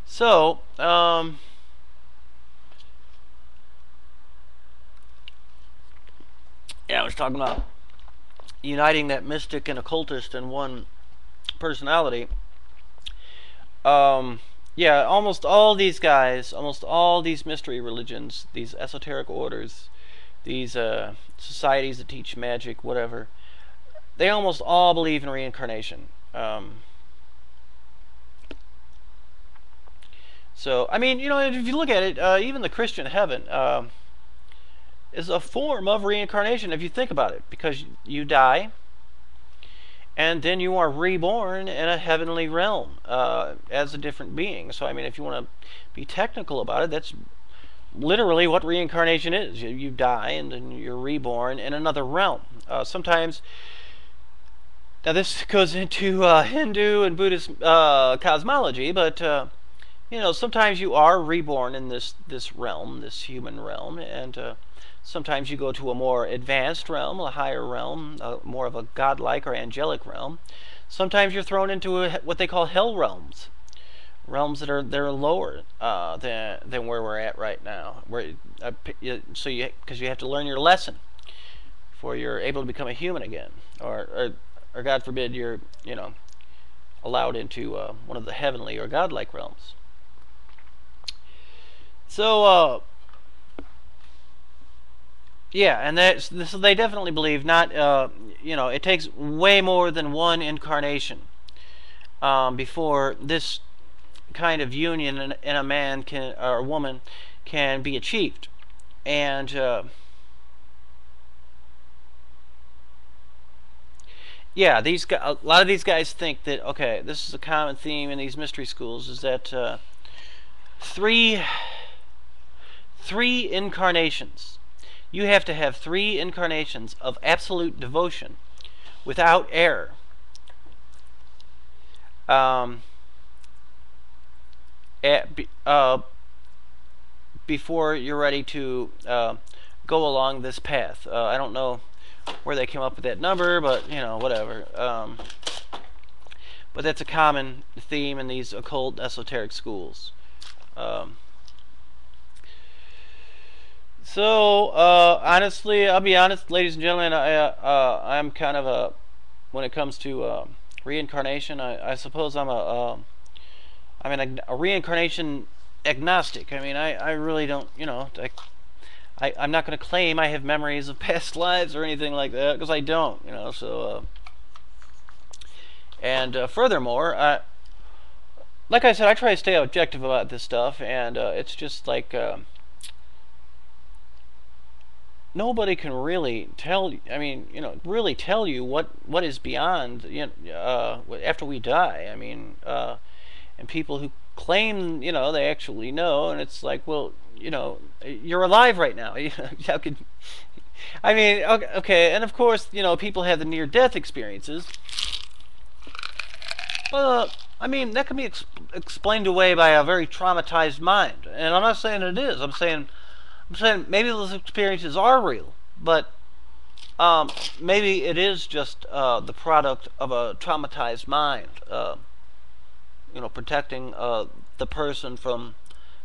So, yeah, I was talking about uniting that mystic and occultist in one personality. Um, yeah, almost all these guys, almost all these mystery religions, these esoteric orders, these societies that teach magic, whatever, they almost all believe in reincarnation. So, I mean, if you look at it, even the Christian heaven is a form of reincarnation if you think about it, because you die and then you are reborn in a heavenly realm as a different being. So, I mean, if you want to be technical about it, that's literally what reincarnation is. You die and then you're reborn in another realm. Sometimes, now this goes into Hindu and Buddhist cosmology, but sometimes you are reborn in this realm, this human realm, and sometimes you go to a more advanced realm, a higher realm, more of a godlike or angelic realm. Sometimes you're thrown into what they call hell realms, realms that are lower than where we're at right now. Because you have to learn your lesson before you're able to become a human again, or God forbid you're allowed into one of the heavenly or godlike realms. So yeah, and so they definitely believe not. It takes way more than one incarnation before this kind of union in a man or a woman can be achieved, and yeah, a lot of these guys think that, okay, this is a common theme in these mystery schools, is that three incarnations. You have to have 3 incarnations of absolute devotion without error. At, before you're ready to go along this path. I don't know where they came up with that number, but whatever. But that's a common theme in these occult esoteric schools. So honestly, I'll be honest, ladies and gentlemen, I'm kind of when it comes to reincarnation, I suppose I'm a reincarnation agnostic. I mean, I really don't, I'm not going to claim I have memories of past lives or anything like that, because I don't, so, and furthermore, like I said, I try to stay objective about this stuff, and it's just like, nobody can really tell, really tell you what is beyond, after we die. I mean, and people who claim, they actually know, and it's like, well, you're alive right now. How could, I mean, okay, and of course, people have the near-death experiences. But, I mean, that can be explained away by a very traumatized mind. And I'm not saying it is. I'm saying maybe those experiences are real, but maybe it is just the product of a traumatized mind. Protecting the person from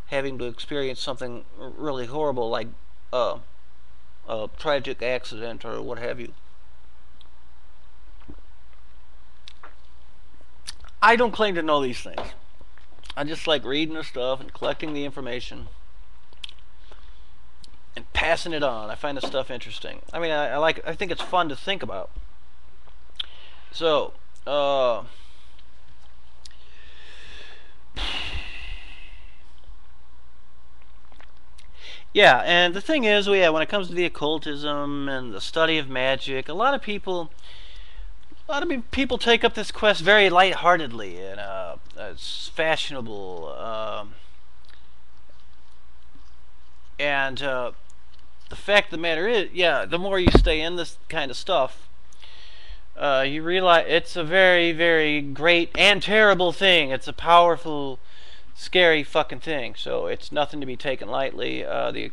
having to experience something really horrible, like a tragic accident or what have you. I don't claim to know these things. I just like reading the stuff and collecting the information and passing it on. I find this stuff interesting. I mean, I think it's fun to think about. So, yeah, and the thing is, when it comes to the occultism and the study of magic, a lot of people take up this quest very lightheartedly, and it's fashionable, and the fact of the matter is, the more you stay in this kind of stuff, you realize it's a very, very great and terrible thing. It's a powerful, scary fucking thing. So it's nothing to be taken lightly. A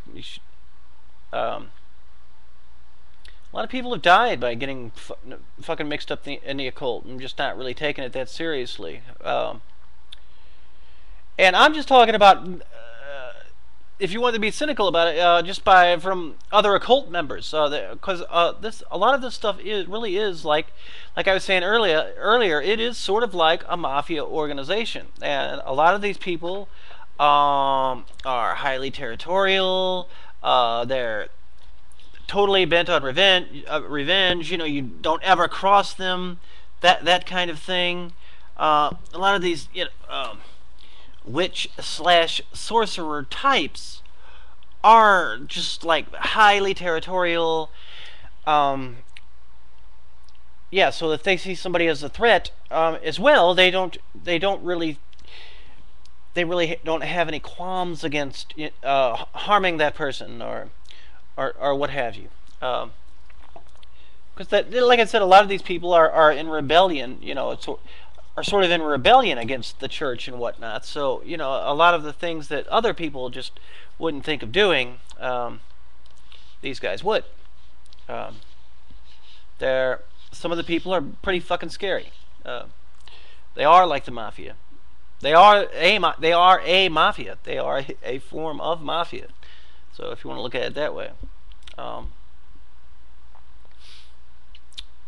lot of people have died by getting fucking mixed up in the occult and just not really taking it that seriously. And I'm just talking about, if you want to be cynical about it, just from other occult members, because this a lot of this stuff really is like I was saying earlier, it is sort of like a mafia organization, and a lot of these people are highly territorial. They're totally bent on revenge. You know, you don't ever cross them. That kind of thing. A lot of these, witch slash sorcerer types are just like highly territorial. Yeah, so if they see somebody as a threat, as well, they really don't have any qualms against harming that person or what have you. Because like I said, a lot of these people are in rebellion. Are sort of in rebellion against the church and whatnot. So a lot of the things that other people just wouldn't think of doing, these guys would. Some of the people are pretty fucking scary. They are like the mafia. They are a mafia. They are a form of mafia. So if you want to look at it that way.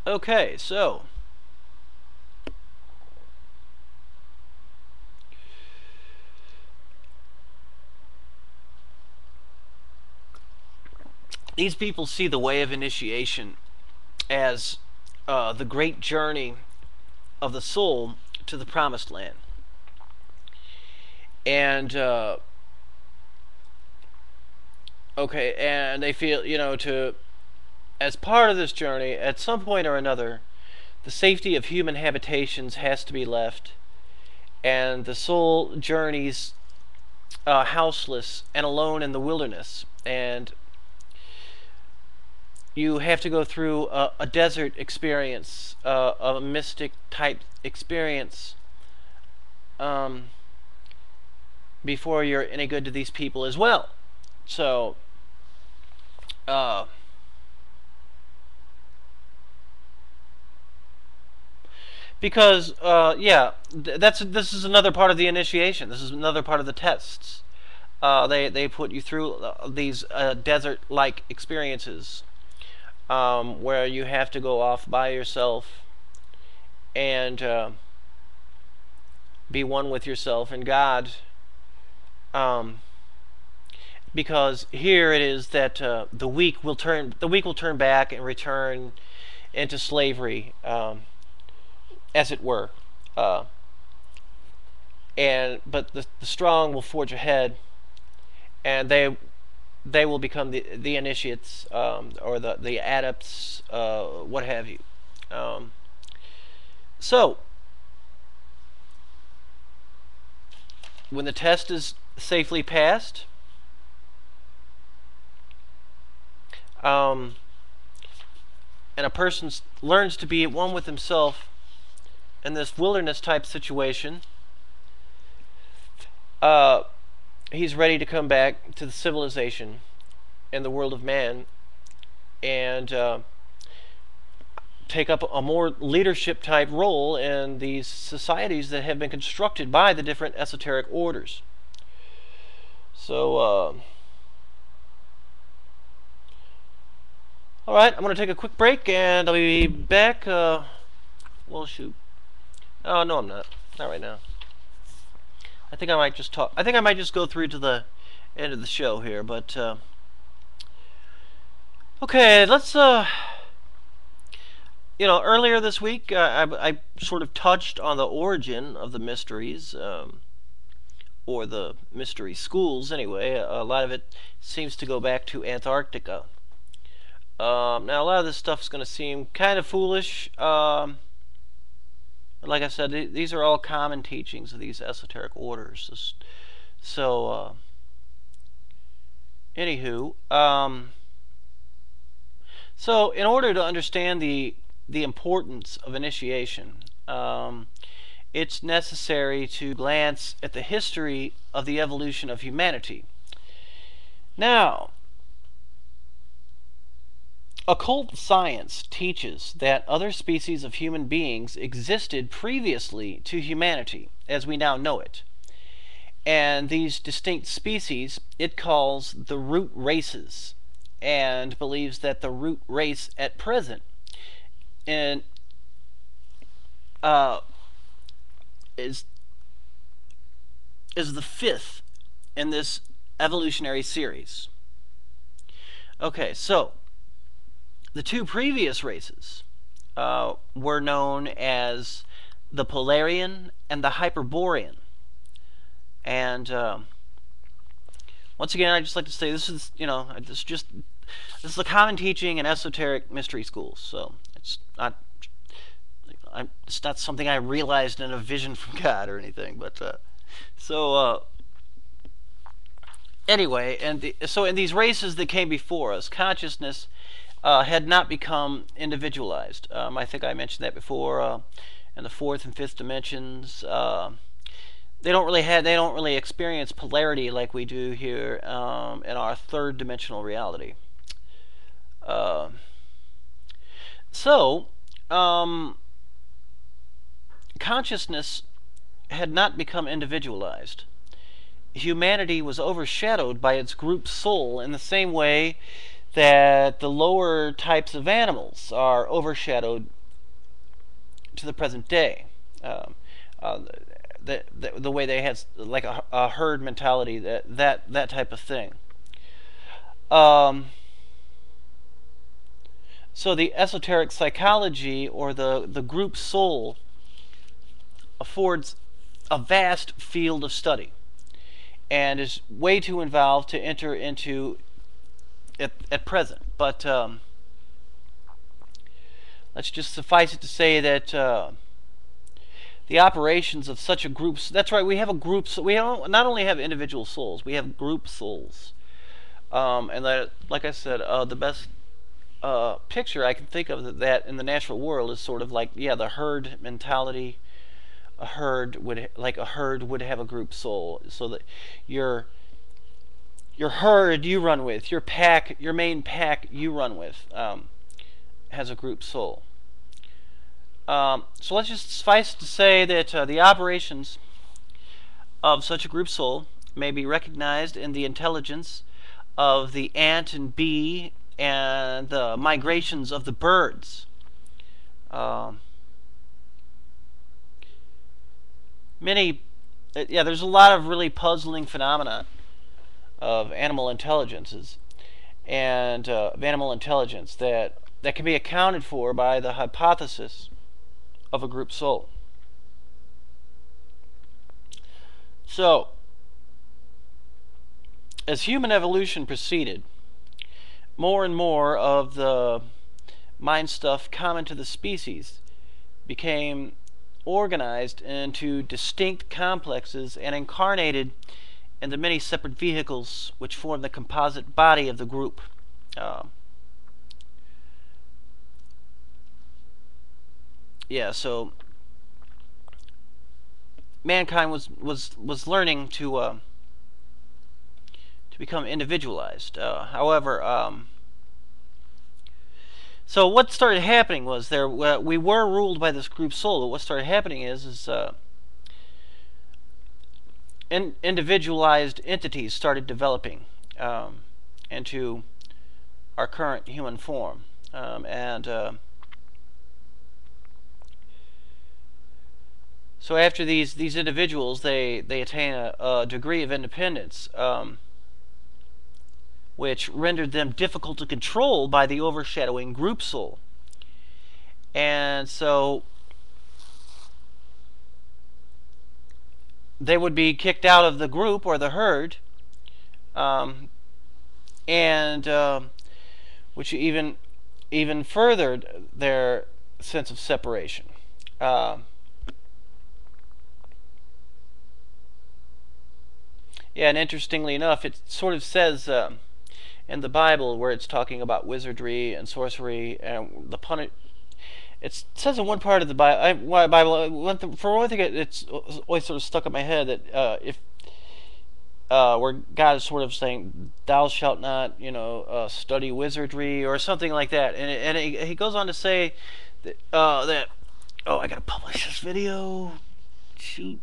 Okay, so these people see the way of initiation as the great journey of the soul to the promised land. And okay, and they feel, as part of this journey, at some point or another, the safety of human habitations has to be left, and the soul journeys houseless and alone in the wilderness, and you have to go through a desert experience, a mystic type experience, before you're any good to these people as well. So because this is another part of the initiation. This is another part of the tests. They put you through these desert-like experiences, where you have to go off by yourself and be one with yourself and God. Because here it is that the weak will turn back and return into slavery, as it were, but the strong will forge ahead, and they will become the initiates, or the adepts, what have you. So when the test is safely passed, and a person learns to be at one with himself in this wilderness type situation, he's ready to come back to the civilization and the world of man, and take up a more leadership type role in these societies that have been constructed by the different esoteric orders. So alright, I'm going to take a quick break, and I'll be back. Well, shoot. Oh, no, I'm not. Not right now. I think I might just talk. I think I might just go through to the end of the show here, but okay, let's earlier this week, I sort of touched on the origin of the mysteries, or the mystery schools anyway. A lot of it seems to go back to Antarctica. Now, a lot of this stuff is going to seem kind of foolish. Like I said, these are all common teachings of these esoteric orders. So, anywho, so in order to understand the importance of initiation, it's necessary to glance at the history of the evolution of humanity. Now, occult science teaches that other species of human beings existed previously to humanity, as we now know it, And these distinct species it calls the root races, and believes that the root race at present and uh, is the fifth in this evolutionary series. Okay, so the two previous races were known as the Polarian and the Hyperborean. And once again, I just like to say this is, this is the common teaching in esoteric mystery schools. So it's not something I realized in a vision from God or anything. But anyway, so in these races that came before us, consciousness had not become individualized. I think I mentioned that before. In the fourth and fifth dimensions, they don't really experience polarity like we do here in our third dimensional reality. Consciousness had not become individualized. Humanity was overshadowed by its group soul in the same way that the lower types of animals are overshadowed to the present day. The way they had like a herd mentality, that type of thing. So the esoteric psychology, or the group soul, affords a vast field of study and is way too involved to enter into at present. But let's just suffice it to say that the operations of such a group, that's right, we have a group, so we don't not only have individual souls, we have group souls. And that, like I said, the best picture I can think of that in the natural world is sort of like, yeah, the herd mentality. A herd would have a group soul, so that your herd you run with, your pack, your main pack you run with, has a group soul. So let's just suffice to say that the operations of such a group soul may be recognized in the intelligence of the ant and bee and the migrations of the birds. There's a lot of really puzzling phenomena of animal intelligences and of animal intelligence that can be accounted for by the hypothesis of a group soul. So, as human evolution proceeded, more and more of the mind stuff common to the species became organized into distinct complexes and incarnated in the many separate vehicles which form the composite body of the group. So mankind was learning to become individualized. So what started happening was we were ruled by this group soul. But what started happening is individualized entities started developing into our current human form, so after these individuals, they attain a degree of independence, which rendered them difficult to control by the overshadowing group soul. And so they would be kicked out of the group or the herd, which even furthered their sense of separation. And interestingly enough, it sort of says in the Bible, where it's talking about wizardry and sorcery and it says in one part of the Bible, for one thing, it's always sort of stuck in my head that where God is sort of saying, "Thou shalt not, study wizardry," or something like that, and he goes on to say that I gotta publish this video. Shoot.